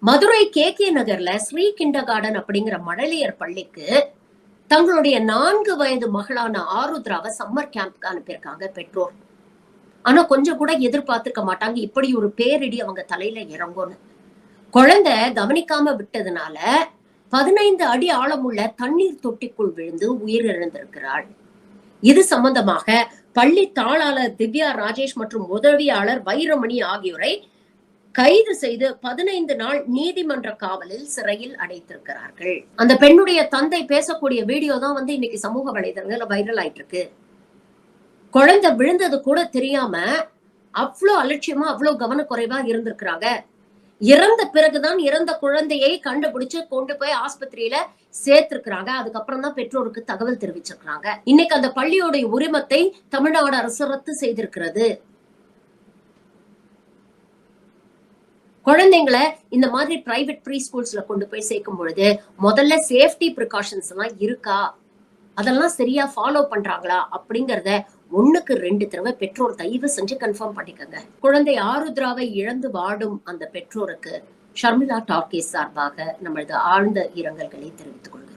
Madurai K நகர்ல Sri kinder garden அப்படிங்கிற மழலையர் பள்ளிக்கு தங்களுடைய 4 வயது மகளான ஆருத்ராவை சம்மர் கேம்ப்க்கு அனுப்பியிருக்காங்க பெற்றோர். ஆனா கொஞ்சம் கூட எதிர்பார்த்திருக்க மாட்டாங்க இப்படி ஒரு பேரிடி அவங்க தலையில இறங்கும்னு. குழந்தை கவனிக்காம விட்டதுனால 15 அடி ஆழமுள்ள தண்ணீர் தொட்டிக்குள் விழுந்து உயிரிழந்திருக்கிறாள். இது சம்பந்தமாக பள்ளி தாளாளர் திவ்யா ராஜேஷ் மற்றும் உதவியாளர் வைரமணி ஆகியோரை கைது செய்து 15 நாள் நீதிமன்ற காவலில் சிறையில் அடைத்திருக்கிறார்கள். அந்த பெண்ணுடைய தந்தை பேசக்கூடிய வீடியோ தான் இன்னைக்கு சமூக வலைதளங்கள்ல வைரல் ஆயிட்டு இருக்கு. குழந்தை விழுந்தது கூட தெரியாம அவ்வளவு அலட்சியமா அவ்வளவு கவனக்குறைவா இருந்திருக்கிறாங்க. இறந்த பிறகுதான் இறந்த குழந்தையை கண்டுபிடிச்சு கொண்டு போய் ஆஸ்பத்திரியில சேர்த்திருக்கிறாங்க. அதுக்கப்புறம் தான் பெற்றோருக்கு தகவல் தெரிவிச்சிருக்கிறாங்க. இன்னைக்கு அந்த பள்ளியோட உரிமத்தை தமிழ்நாடு அரசு ரத்து செய்திருக்கிறது. குழந்தைங்களை இந்த மாதிரி பிரைவேட் ப்ரீ ஸ்கூல்ஸ்ல கொண்டு போய் சேர்க்கும் பொழுது முதல்ல சேஃப்டி ப்ரிகாஷன்ஸ் எல்லாம் இருக்கா, அதெல்லாம் சரியா ஃபாலோ பண்றாங்களா அப்படிங்கறத 1க்கு 2 தடவை பெற்றோர் தயவு செஞ்சு கன்ஃபார்ம் பண்ணிக்கங்க. குழந்தை ஆருத்ராவை இழந்து வாடும் அந்த பெற்றோருக்கு ஷர்மிளா டாக்கீஸ் சார்பாக நமது ஆழ்ந்த இரங்கல்களை தெரிவித்துக் கொள்கிறோம்.